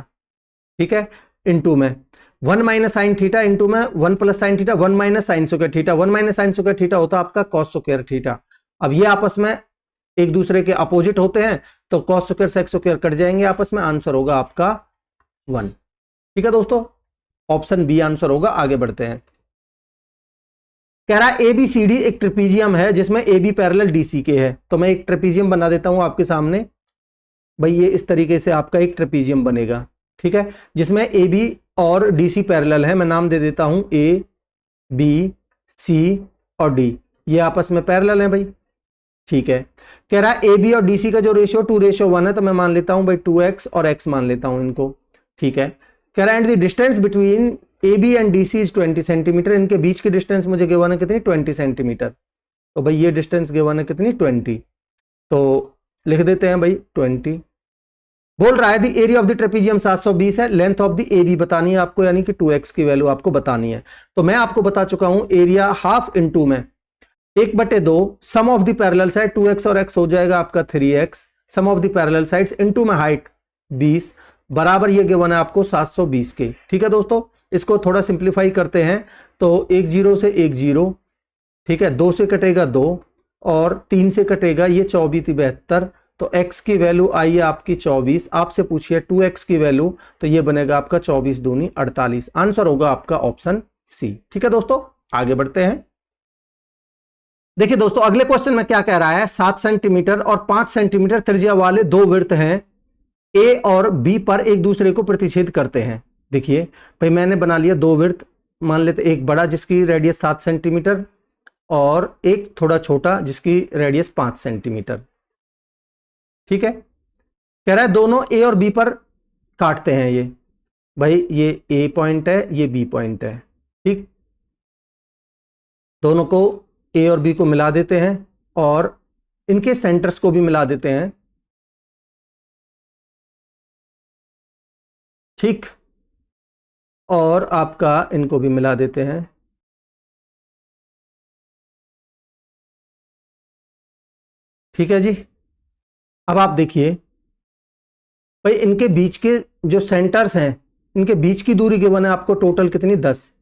ठीक है, इनटू में 1 माइनस साइन थीटा, इनटू में 1 plus sine theta, 1 minus sine square theta, 1 minus sine square theta होता है आपका कॉस स्क्वायर थीटा। अब ये आपस में एक दूसरे के अपोजिट होते हैं, तो cos square sec square cut जाएंगे आपस में, आंसर होगा आपका 1। ठीक है दोस्तों, ऑप्शन बी आंसर होगा। आगे बढ़ते हैं। कह रहा है एबीसीडी एक ट्रेपीजियम है जिसमें ए बी पैरेलल डीसी के है। तो मैं एक ट्रेपीजियम बना देता हूं आपके सामने। भाई ये इस तरीके से आपका एक ट्रेपीजियम बनेगा, ठीक है, जिसमें ए बी और डीसी पैरेलल है। मैं नाम दे देता हूं ए बी सी और डी, ये आपस में पैरेलल है भाई। ठीक है, कह रहा है ए बी और डीसी का जो रेशियो 2:1 है, तो मैं मान लेता हूं भाई 2x और x मान लेता हूं इनको। ठीक है, कह रहा है and the distance between A B and D C is 20 centimetre. इनके बीच की डिस्टेंस मुझे गिवन है कितनी, 20 सेंटीमीटर। तो भाई ये डिस्टेंस गिवन है कितनी, 20। तो लिख देते हैं भाई 20। बोल रहा है the area of the trapezium 720 है, length of the A B बतानी है आपको, यानी कि 2x की वैल्यू आपको बतानी है। तो मैं आपको बता चुका हूं एरिया हाफ इंटू में 1/2 sum of the parallel side, 2x और x हो जाएगा आपका 3x, sum of the parallel sides into में हाइट 20 बराबर ये गिवन है आपको 720 के। ठीक है दोस्तों, इसको थोड़ा सिंप्लीफाई करते हैं तो 1 0 से 1 0, ठीक है, 2 से कटेगा 2 और 3 से कटेगा ये 24 72। तो x की वैल्यू आई है आपकी 24। आपसे पूछिए 2x की वैल्यू, तो ये बनेगा आपका 24 दूनी 48। आंसर होगा आपका ऑप्शन सी। ठीक है दोस्तों, आगे बढ़ते हैं। देखिए दोस्तों अगले क्वेश्चन में क्या कह रहा है, 7 सेंटीमीटर और 5 सेंटीमीटर त्रिज्या वाले दो वृत्त हैं ए और बी पर एक दूसरे को प्रतिच्छेद करते हैं। देखिए भाई मैंने बना लिया दो वृत्त, मान लेते एक बड़ा जिसकी रेडियस 7 सेंटीमीटर और एक थोड़ा छोटा जिसकी रेडियस 5 सेंटीमीटर। ठीक है, कह रहा है दोनों ए और बी पर काटते हैं ये। भाई ये ए पॉइंट है, ये बी पॉइंट है। ठीक, दोनों को ए और बी को मिला देते हैं और इनके सेंटर्स को भी मिला देते हैं। ठीक, और आपका इनको भी मिला देते हैं। ठीक है जी, अब आप देखिए भाई इनके बीच के जो सेंटर्स हैं, इनके बीच की दूरी गिवन है आपको टोटल कितनी, 10।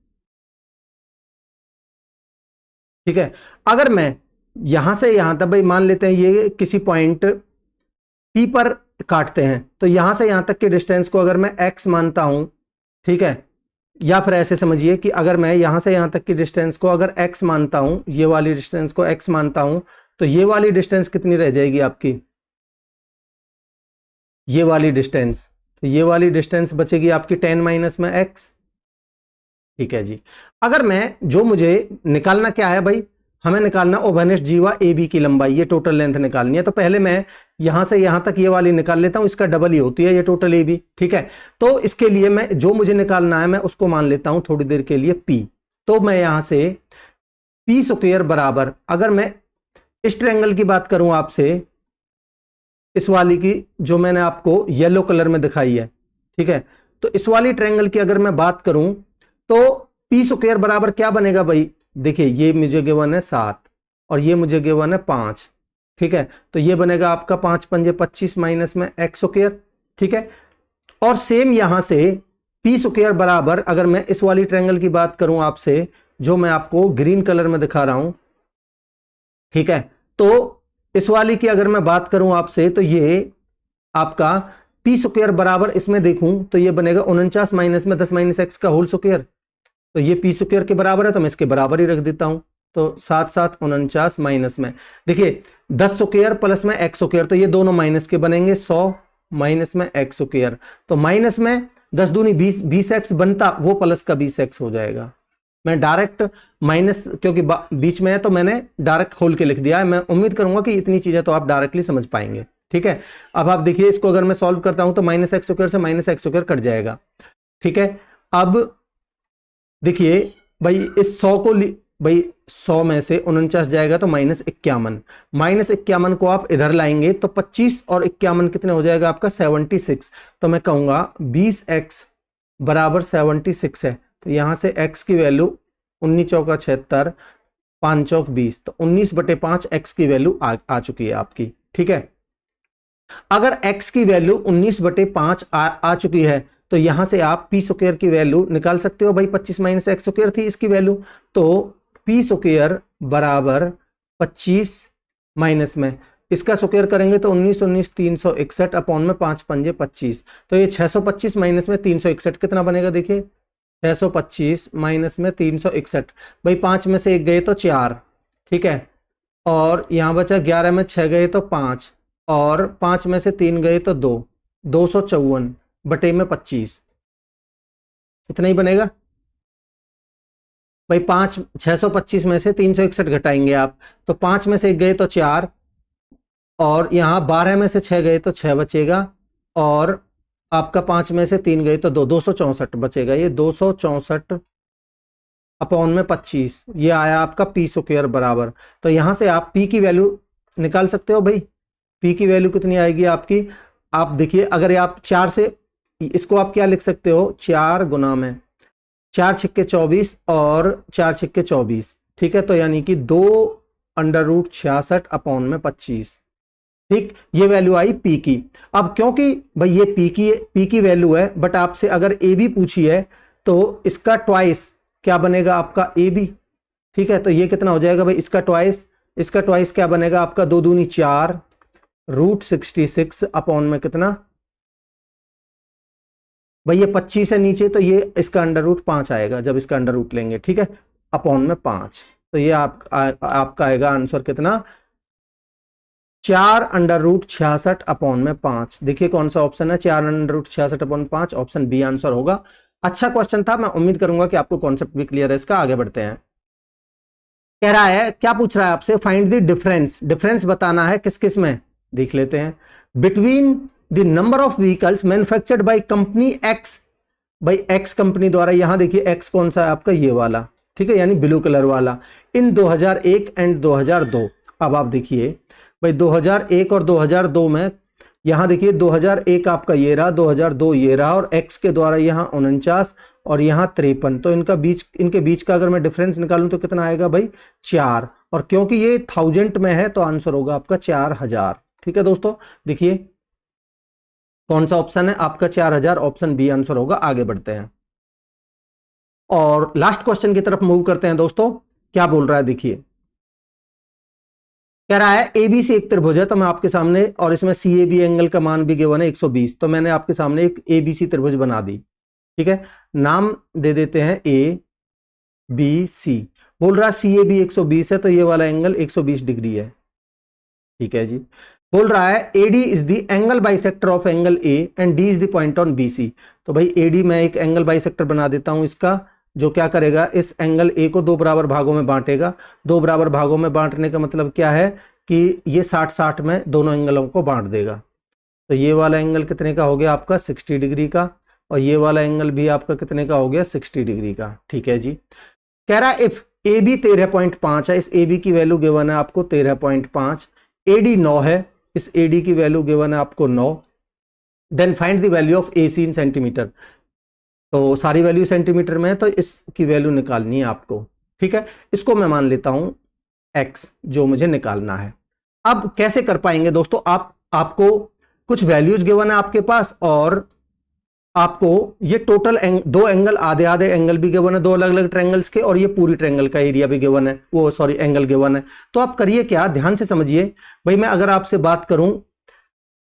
ठीक है, अगर मैं यहां से यहां तक, भाई मान लेते हैं ये किसी पॉइंट पी पर काटते हैं, तो यहां से यहां तक के डिस्टेंस को अगर मैं x मानता हूं, ठीक है, या फिर ऐसे समझिए कि अगर मैं यहां से यहां तक की डिस्टेंस को अगर x मानता हूं, ये वाली डिस्टेंस को x मानता हूं, तो ये वाली डिस्टेंस कितनी रह जाएगी आपकी, ये वाली डिस्टेंस, तो ये वाली डिस्टेंस बचेगी आपकी 10 माइनस में x। ठीक है जी, अगर मैं, जो मुझे निकालना क्या है भाई, हमें निकालना ओवेनिस्ट जीवा ए बी की लंबाई, ये टोटल लेंथ निकालनी है। तो पहले मैं यहां से यहां तक ये वाली निकाल लेता हूं, इसका डबल ही होती है ये टोटल ए बी। ठीक है, तो इसके लिए मैं जो मुझे निकालना है मैं उसको मान लेता हूं थोड़ी देर के लिए पी। तो मैं यहां से पी स्क्वायर बराबर, अगर मैं इस ट्रायंगल की बात करूं आपसे, इस वाली की जो मैंने आपको येलो कलर में दिखाई है, ठीक है, तो इस वाली ट्रायंगल की अगर मैं बात करूं तो पी स्क्वायर बराबर क्या बनेगा भाई, देखिए ये मुझे गिवन है 7 और ये मुझे गिवन है 5। ठीक है, तो ये बनेगा आपका 5 पंजे 25 माइनस में एक्स स्क्वायर। ठीक है, और सेम यहां से पी स्क्वायर बराबर, अगर मैं इस वाली ट्रायंगल की बात करूं आपसे, जो मैं आपको ग्रीन कलर में दिखा रहा हूं, ठीक है, तो इस वाली की अगर मैं बात करूं आपसे, तो ये आपका पी स्क्वायर बराबर, इसमें देखूं तो ये बनेगा 49 माइनस में 10 माइनस एक्स का होल स्क्वायर। तो ये पी स्क्वायर के बराबर है, तो मैं इसके बराबर ही रख देता हूं। तो 7 7 49 माइनस में, देखिए 10 स्क्वायर प्लस में एक्स स्क्वायर, तो ये दोनों माइनस के बनेंगे, 100 माइनस में एक्स स्क्वायर, तो माइनस में 10 दूनी 20, 20 एक्स बनता, वो प्लस का 20 एक्स हो जाएगा। मैं डायरेक्ट माइनस, क्योंकि बीच में है तो मैंने डायरेक्ट खोल के लिख दिया है। मैं उम्मीद करूंगा कि इतनी चीजें तो आप डायरेक्टली समझ पाएंगे। ठीक है, अब आप देखिए इसको अगर मैं सॉल्व करता हूं तो माइनस एक्स स्क्वायर से माइनस एक्स स्क्वायर कट जाएगा। ठीक है, अब देखिए भाई इस 100 को भाई 100 में से 49 जाएगा तो -51, -51 को आप इधर लाएंगे तो 25 और 51 कितने हो जाएगा आपका 76। तो मैं कहूंगा 20x बराबर 76 है, तो यहां से x की वैल्यू 19 चौका 76, 5 चौक 20, तो 19/5 x की वैल्यू आ चुकी है आपकी। ठीक है, अगर x की वैल्यू 19/5 आ चुकी है, तो यहां से आप पी स्क्वायर की वैल्यू निकाल सकते हो भाई, 25 माइनस एक्स स्क्वायर थी इसकी वैल्यू, तो पी स्क्वायर बराबर 25 माइनस में इसका स्क्वायर करेंगे तो 19 19 361 अपॉन में 5 पंजे 25, तो ये 625 माइनस में 361 कितना बनेगा, देखिए 625 माइनस में 361, भाई 5 में से 1 गए तो 4, ठीक है, और यहां बचा 11 में 6 गए तो 5, और 5 में से 3 गए तो 2, 254 बटे में 25, इतना ही बनेगा भाई। 625 में से 361 घटाएंगे आप, तो 5 में से 1 गए तो 4, और यहां 12 में से 6 गए तो 6 बचेगा, और आपका 5 में से 3 गए तो 2, 264 बचेगा। ये 264 अपॉन में 25, ये आया आपका पी स्क्वायर बराबर। तो यहां से आप पी की वैल्यू निकाल सकते हो भाई, पी की वैल्यू कितनी आएगी आपकी, आप देखिए अगर आप 4 से, इसको आप क्या लिख सकते हो, 4 गुना में 4 छिक्के 24 और 4 छिक्के 24, ठीक है, तो यानी कि 2√66 अपॉन में 25। ठीक, ये वैल्यू आई पी की। अब क्योंकि भाई ये पी की वैल्यू है, बट आपसे अगर ए बी पूछी है तो इसका ट्वाइस क्या बनेगा आपका ए बी। ठीक है, तो ये कितना हो जाएगा भाई, इसका ट्वाइस क्या बनेगा आपका, 2 दूनी 4 √66 अपॉन में कितना भाई, ये 25 है नीचे, तो ये इसका √5 आएगा जब इसका अंडर रूट लेंगे। ठीक है, अपॉन में 5, तो ये आपका आएगा आंसर कितना, 4√66 अपॉन में 5। देखिए कौन सा ऑप्शन है, 4√66 अपॉन 5, ऑप्शन बी आंसर होगा। अच्छा क्वेश्चन था, मैं उम्मीद करूंगा कि आपको कॉन्सेप्ट भी क्लियर है इसका। आगे बढ़ते हैं। कह रहा है, क्या पूछ रहा है आपसे, फाइंड द डिफरेंस, डिफरेंस बताना है किस किस में, देख लेते हैं। Between the number of vehicles manufactured by company x, भाई एक्स कंपनी द्वारा, यहां देखिए एक्स कौन सा है आपका, ये वाला, ठीक है, यानी ब्लू कलर वाला, इन 2001 एंड 2002। अब आप देखिए भाई 2001 और 2002 में, यहां देखिए 2001 आपका ये रहा, 2002 ये रहा, और एक्स के द्वारा यहां 49 और यहां 53, तो इनके बीच का अगर मैं डिफरेंस निकालूं तो कितना आएगा भाई, 4, और क्योंकि ये 1000 में है तो आंसर होगा आपका 4000। ठीक है दोस्तों, देखिए कौन सा ऑप्शन है आपका, 4000, ऑप्शन बी आंसर होगा। आगे बढ़ते हैं और लास्ट क्वेश्चन की तरफ मूव करते हैं दोस्तों। क्या बोल रहा है देखिए, कह रहा है एबीसी एक त्रिभुज है, तो मैं आपके सामने, और इसमें सीएबी एंगल का मान भी गिवन है 120, तो मैंने आपके सामने एक एबीसी त्रिभुज बना दी। ठीक है, नाम दे देते हैं ए बी सी। बोल रहा है सीएबी 120 है, तो ये वाला एंगल 120 डिग्री है। ठीक है जी, बोल रहा है AD is the angle bisector of angle A and D is the point on BC. तो भाई एडी मैं एक एंगल बाइसेक्टर बना देता हूं इसका, जो क्या करेगा, इस एंगल ए को दो बराबर भागों में बांटेगा। दो बराबर भागों में बांटने का मतलब क्या है कि ये 60-60 में दोनों एंगलों को बांट देगा। तो ये वाला एंगल कितने का हो गया आपका, 60 डिग्री का, और ये वाला एंगल भी आपका कितने का हो गया, 60 डिग्री का। ठीक है जी, कह रहा है इफ ए बी 13.5 है, इस ए बी की वैल्यू गिवन है आपको 13.5, एडी 9 है, इस एडी की वैल्यू गिवन है आपको 9, then find the value of AC in centimetre. तो सारी वैल्यू सेंटीमीटर में है, तो इसकी वैल्यू निकालनी है आपको। ठीक है, इसको मैं मान लेता हूं x, जो मुझे निकालना है। अब कैसे कर पाएंगे दोस्तों, आपको कुछ वैल्यूज गिवन है आपके पास, और आपको ये टोटल दो एंगल, आधे आधे एंगल भी गिवन है, दो अलग अलग ट्रायंगल्स के, और ये पूरी ट्रायंगल का एरिया भी गिवन है, वो सॉरी एंगल गिवन है। तो आप करिए क्या, ध्यान से समझिए भाई। मैं अगर आपसे बात करूं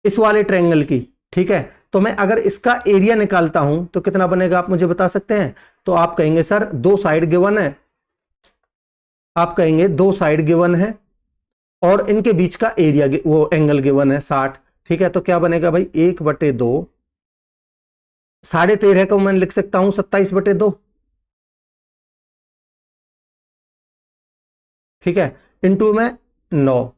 इस वाले ट्रायंगल की, ठीक है, तो मैं अगर इसका एरिया निकालता हूं तो कितना बनेगा, आप मुझे बता सकते हैं? तो आप कहेंगे सर दो साइड गिवन है, आप कहेंगे दो साइड गिवन है और इनके बीच का एरिया वो एंगल गिवन है 60। ठीक है, तो क्या बनेगा भाई, 1/2, 13.5 को मैं लिख सकता हूं 27/2। ठीक है, इंटू में 9,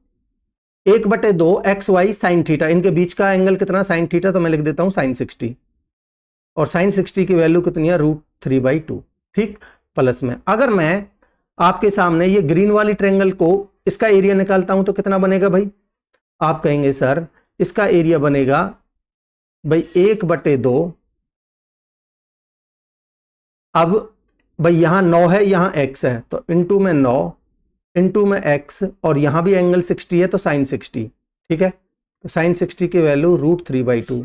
1/2 एक्स वाई साइन थीटा, इनके बीच का एंगल कितना, साइन थीटा, तो मैं लिख देता हूं साइन 60, और साइन 60 की वैल्यू कितनी है, √3/2। ठीक, प्लस में अगर मैं आपके सामने ये ग्रीन वाली ट्रायंगल को, इसका एरिया निकालता हूं तो कितना बनेगा भाई, आप कहेंगे सर इसका एरिया बनेगा भाई 1/2, अब भाई यहां 9 है यहां x है, तो इंटू में 9 इंटू में x, और यहां भी एंगल 60 है तो साइन 60। ठीक है, तो साइन 60 की वैल्यू √3/2।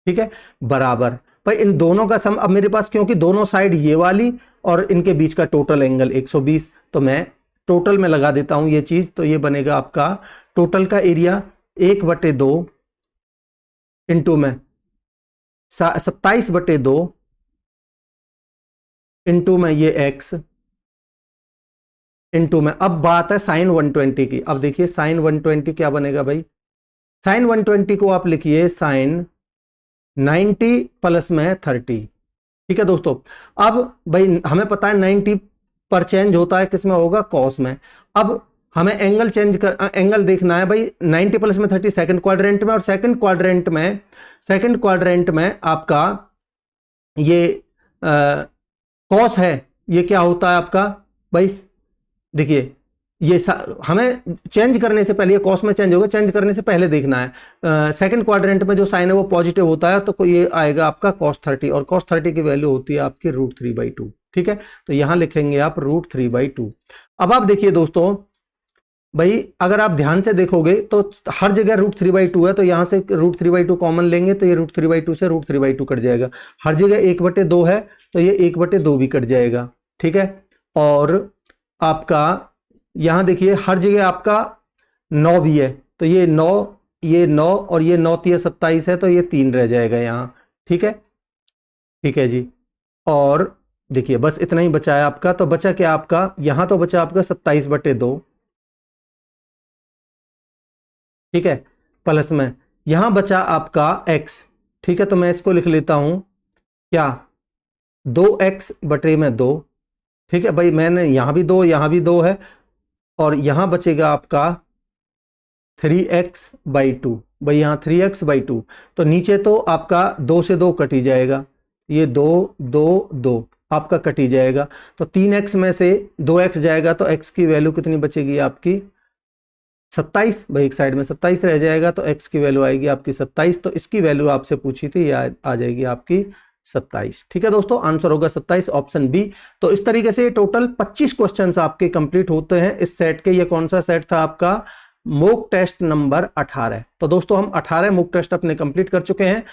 ठीक है, बराबर भाई इन दोनों का सम, अब मेरे पास क्योंकि दोनों साइड ये वाली और इनके बीच का टोटल एंगल 120, तो मैं टोटल में लगा देता हूं ये चीज, तो ये बनेगा आपका टोटल का एरिया 1/2 इंटू में 27/2 इंटू में ये x इंटू में, अब बात है साइन 120 की। अब देखिए साइन 120 क्या बनेगा भाई, साइन 120 को आप लिखिए साइन 90 प्लस में 30। ठीक है दोस्तों, अब भाई हमें पता है 90 पर चेंज होता है, किस में होगा, कॉस में। अब हमें एंगल चेंज कर, एंगल देखना है भाई 90 प्लस में 30 सेकंड क्वाड्रेंट में, और सेकंड क्वाड्रेंट में आपका ये कॉस है, ये क्या होता है आपका भाई, देखिए ये हमें चेंज करने से पहले, ये कॉस में चेंज होगा, चेंज करने से पहले देखना है सेकंड क्वाड्रेंट में जो साइन है वो पॉजिटिव होता है, तो ये आएगा आपका cos 30, और cos 30 की वैल्यू होती है आपकी √3/2। ठीक है, तो यहां लिखेंगे आप √3/2। अब आप देखिए दोस्तों भाई, अगर आप ध्यान से देखोगे तो हर जगह √3/2 है, तो यहां से √3/2 कॉमन लेंगे तो ये √3/2 से √3/2 कट जाएगा। हर जगह 1/2 है तो ये 1/2 भी कट जाएगा। ठीक है, और आपका यहां देखिए हर जगह आपका 9 भी है, तो ये 9 और ये 9 3 27 है, तो ये 3 रह जाएगा यहां। ठीक है, ठीक है जी, और देखिए बस इतना ही बचा है आपका, तो बचा क्या आपका, यहां तो बचा आपका 27/2। ठीक है, प्लस में यहां बचा आपका x। ठीक है, तो मैं इसको लिख लेता हूं क्या, 2x/2। ठीक है भाई, मैंने यहां भी 2 यहां भी 2 है, और यहां बचेगा आपका 3x/2। भाई यहाँ 3x/2, तो नीचे तो आपका 2 से 2 कट ही जाएगा, ये 2 2 2 आपका कट ही जाएगा। तो 3x में से 2x जाएगा तो x की वैल्यू कितनी बचेगी आपकी 27। भाई एक साइड में 27 रह जाएगा तो x की वैल्यू आएगी आपकी 27। तो इसकी वैल्यू आपसे पूछी थी, ये आ जाएगी आपकी 27। ठीक है दोस्तों, आंसर होगा 27, ऑप्शन बी। तो इस तरीके से टोटल 25 क्वेश्चंस आपके कंप्लीट होते हैं इस सेट के। ये कौन सा सेट था आपका, मॉक टेस्ट नंबर 18। तो दोस्तों हम 18 मॉक टेस्ट अपने कंप्लीट कर चुके हैं।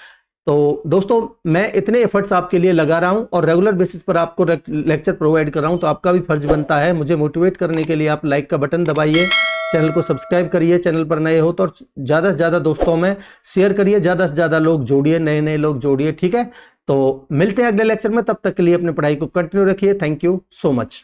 तो दोस्तों मैं इतने एफर्ट्स आपके लिए लगा रहा हूं और रेगुलर बेसिस पर आपको लेक्चर प्रोवाइड कर रहा हूं, तो आपका भी फर्ज बनता है मुझे मोटिवेट करने के लिए आप लाइक का बटन दबाइए, चैनल को सब्सक्राइब करिए, चैनल पर नए हो तो ज़्यादा से ज़्यादा दोस्तों में शेयर करिए, ज़्यादा से ज़्यादा लोग जोड़िए, नए नए लोग जोड़िए। ठीक है, तो मिलते हैं अगले लेक्चर में, तब तक के लिए अपनी पढ़ाई को कंटिन्यू रखिए। Thank you so much.